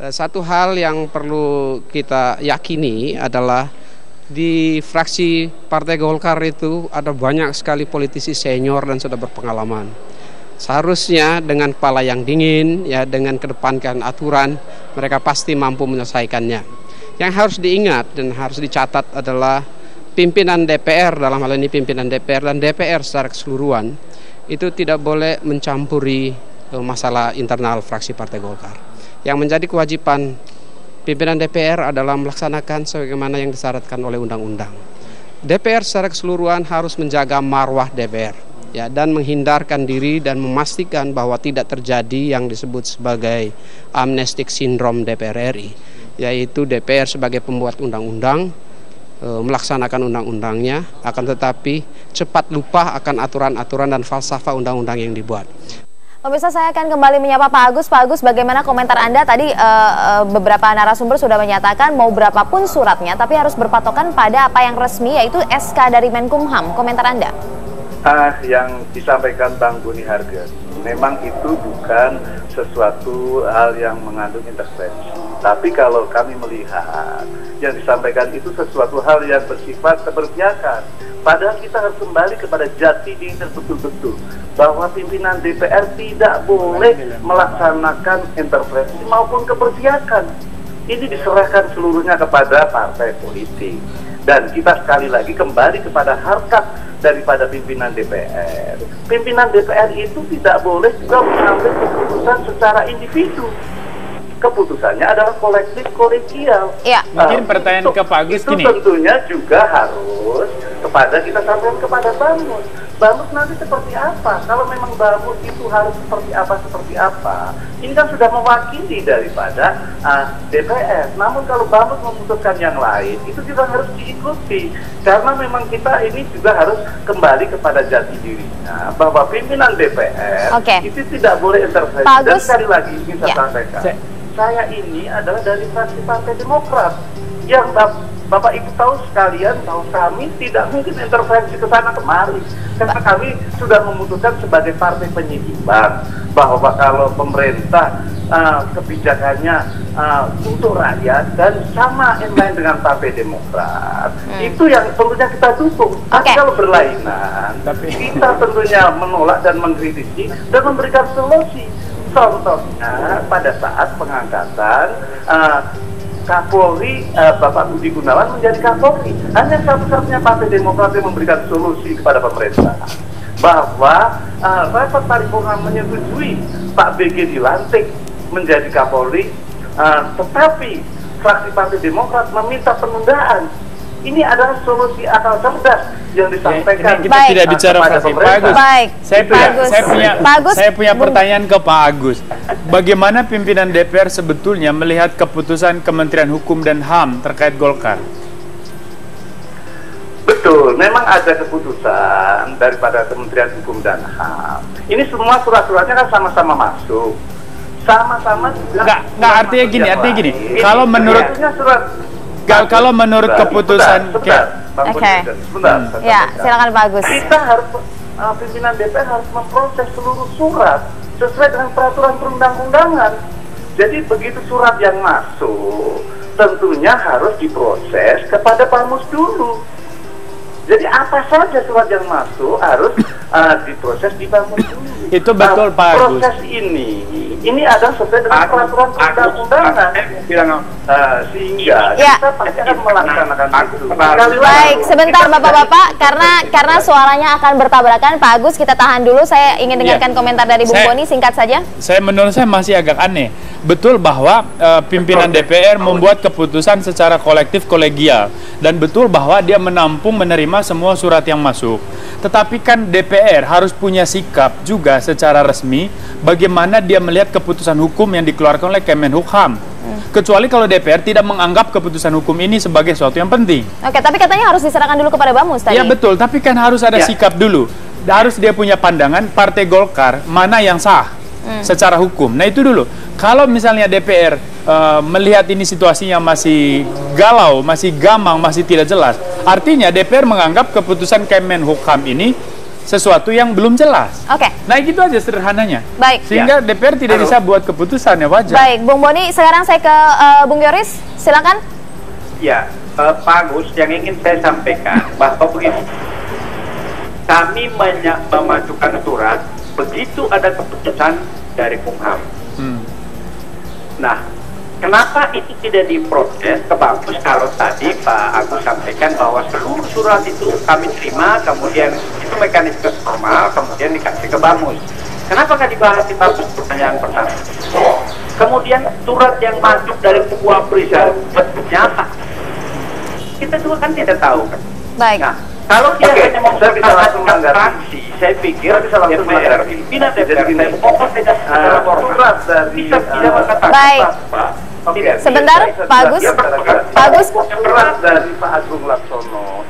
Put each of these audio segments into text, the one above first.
Satu hal yang perlu kita yakini adalah di fraksi Partai Golkar itu ada banyak sekali politisi senior dan sudah berpengalaman. Seharusnya dengan kepala yang dingin, ya, dengan kedepankan aturan, mereka pasti mampu menyelesaikannya. Yang harus diingat dan harus dicatat adalah pimpinan DPR, dalam hal ini pimpinan DPR dan DPR secara keseluruhan, itu tidak boleh mencampuri masalah internal fraksi Partai Golkar. Yang menjadi kewajiban pimpinan DPR adalah melaksanakan sebagaimana yang disyaratkan oleh undang-undang. DPR secara keseluruhan harus menjaga marwah DPR, ya, dan menghindarkan diri dan memastikan bahwa tidak terjadi yang disebut sebagai amnestic syndrome DPR RI, yaitu DPR sebagai pembuat undang-undang melaksanakan undang-undangnya, akan tetapi cepat lupa akan aturan-aturan dan falsafah undang-undang yang dibuat. Pemirsa, saya akan kembali menyapa Pak Agus. Pak Agus, bagaimana komentar Anda? Tadi beberapa narasumber sudah menyatakan mau berapapun suratnya, tapi harus berpatokan pada apa yang resmi, yaitu SK dari Menkumham. Komentar Anda? Yang disampaikan Bang Buni Harga, memang itu bukan sesuatu hal yang mengandung intervensi. Tapi kalau kami melihat yang disampaikan itu sesuatu hal yang bersifat keberpihakan. Padahal kita harus kembali kepada jati diri betul-betul bahwa pimpinan DPR tidak boleh melaksanakan intervensi maupun keberpihakan. Ini diserahkan seluruhnya kepada partai politik. Dan kita sekali lagi kembali kepada harkat daripada pimpinan DPR. Pimpinan DPR itu tidak boleh juga mengambil keputusan secara individu. Keputusannya adalah kolektif kolegial. Ya. Mungkin pertanyaan ke Pak Agus itu gini. Tentunya juga harus kita sampaikan kepada Bamus. Bamus nanti seperti apa? Kalau memang Bamus itu harus seperti apa? Ini kan sudah mewakili daripada DPR. Namun kalau Bamus memutuskan yang lain, itu juga harus diikuti. Karena memang kita ini juga harus kembali kepada jati dirinya, bahwa pimpinan DPR itu tidak boleh intervensi. Dan sekali lagi ingin saya sampaikan, saya ini adalah dari fraksi Partai Demokrat yang Bapak Ibu tahu sekalian, tahu kami tidak mungkin intervensi ke sana kemari, karena kami sudah memutuskan sebagai partai penyeimbang bahwa kalau pemerintah kebijakannya untuk rakyat dan sama inline dengan Partai Demokrat, itu yang tentunya kita dukung. Tapi kalau berlainan, kita tentunya menolak dan mengkritisi dan memberikan solusi. Contohnya pada saat pengangkatan Kapolri, Bapak Budi Gunawan menjadi Kapolri, hanya satu-satunya Partai Demokrat yang memberikan solusi kepada pemerintah bahwa rapat paripurna menyetujui Pak BG dilantik menjadi Kapolri, tetapi fraksi Partai Demokrat meminta penundaan. Ini adalah solusi akal cerdas yang disampaikan. Ini kita tidak bicara fraksi. Pak Agus, saya punya pertanyaan ke Pak Agus. Bagaimana pimpinan DPR sebetulnya melihat keputusan Kementerian Hukum dan HAM terkait Golkar? Betul, memang ada keputusan daripada Kementerian Hukum dan HAM. Ini semua surat-suratnya kan sama-sama masuk. Sama-sama juga. Enggak, artinya gini. Kalau menurut kalau menurut keputusan ya, silakan Pak Agus. Kita harus pimpinan DPR harus memproses seluruh surat sesuai dengan peraturan perundang-undangan. Jadi begitu surat yang masuk, tentunya harus diproses kepada Bamus dulu. Jadi apa saja surat yang masuk harus diproses di Bamus dulu. Itu betul, Pak Agus. Proses ini adalah sesuai dengan peraturan perundang-undangan. Sehingga kita pasti akan melaksanakan itu. Baik, sebentar Bapak-bapak, karena suaranya akan bertabrakan. Pak Agus, kita tahan dulu. Saya ingin dengarkan komentar dari Bung Boni, singkat saja. Menurut saya masih agak aneh. Betul bahwa pimpinan DPR membuat keputusan secara kolektif kolegial, dan betul bahwa dia menampung menerima semua surat yang masuk. Tetapi kan DPR harus punya sikap juga secara resmi bagaimana dia melihat keputusan hukum yang dikeluarkan oleh Kemenhukam. Kecuali kalau DPR tidak menganggap keputusan hukum ini sebagai sesuatu yang penting. Oke, tapi katanya harus diserahkan dulu kepada Bamus tadi. Ya betul, tapi kan harus ada sikap dulu. Harus dia punya pandangan Partai Golkar mana yang sah secara hukum. Nah itu dulu. Kalau misalnya DPR melihat ini situasinya masih galau, masih gamang, masih tidak jelas, artinya DPR menganggap keputusan Kemenhukam ini sesuatu yang belum jelas. Oke. Nah, itu aja sederhananya. Baik. Sehingga DPR tidak bisa buat keputusan, ya wajar. Baik, Bung Boni, sekarang saya ke Bung Yoris, silakan. Ya, Pak Agus, yang ingin saya sampaikan bahwa begini, kami memasukkan surat begitu ada keputusan dari Kumham. Nah, kenapa itu tidak diproses ke Bamus kalau tadi Pak Agus sampaikan bahwa seluruh surat itu kami terima, kemudian itu mekanisme formal, kemudian dikasih ke Bamus. Kenapa nggak dibahas di Bamus? Pertanyaan pertama. Kemudian surat yang masuk dari sebuah perusahaan bentuknya apa? Kita juga kan tidak tahu kan. Baik. Nah, kalau dia hanya mempertahankan fraksi, saya pikir DPR, pimpinan DPR, pokok tidak surat bisa tidak mengatakan. Baik. Oke, Sebentar, Pak Agus. Pak Agus. Surat dari Pak Agung Laksono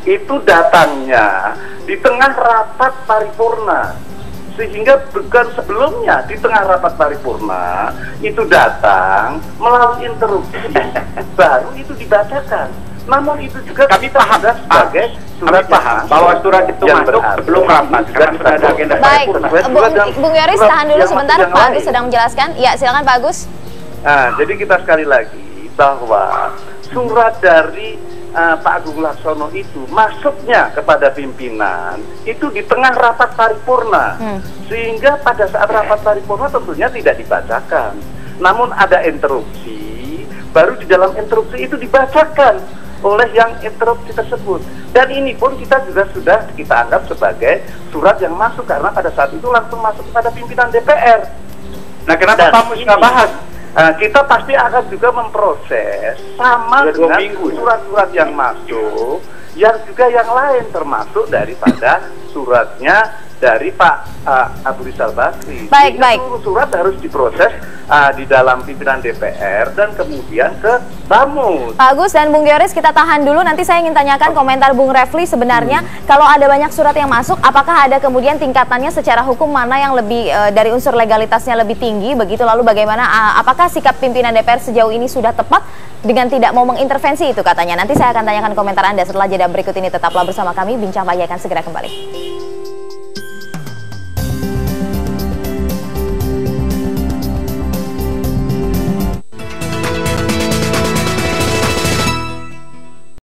itu datangnya di tengah rapat paripurna, sehingga bukan sebelumnya di tengah rapat paripurna itu datang melalui interupsi baru itu dibacakan. Namun itu juga kami paham sebagai surat bahwa surat itu masuk sebelum rapat karena sudah ada agenda Baik, paripurna. Bung Yoris tahan dulu sebentar, Pak Agus sedang menjelaskan. Ya, silakan Pak Agus. Nah, jadi kita sekali lagi bahwa surat dari Pak Agung Laksono itu masuknya kepada pimpinan itu di tengah rapat paripurna, sehingga pada saat rapat paripurna tentunya tidak dibacakan. Namun ada interupsi, baru di dalam interupsi itu dibacakan oleh yang interupsi tersebut. Dan ini pun kita juga sudah kita anggap sebagai surat yang masuk karena pada saat itu langsung masuk kepada pimpinan DPR. Nah, kenapa Bamus nggak bahas? Kita pasti akan juga memproses sama dengan surat-surat yang masuk, yang juga yang lain termasuk daripada suratnya dari Pak Abu Rizal Bakri. Baik. Seluruh surat harus diproses di dalam pimpinan DPR dan kemudian ke Bamus. Pak Agus dan Bung Yoris, kita tahan dulu. Nanti saya ingin tanyakan komentar Bung Refli sebenarnya. Kalau ada banyak surat yang masuk, apakah ada kemudian tingkatannya secara hukum mana yang lebih dari unsur legalitasnya lebih tinggi? Begitu, lalu bagaimana? Apakah sikap pimpinan DPR sejauh ini sudah tepat dengan tidak mau mengintervensi itu katanya? Nanti saya akan tanyakan komentar Anda setelah jeda berikut ini. Tetaplah bersama kami. Bincang Pagi akan segera kembali.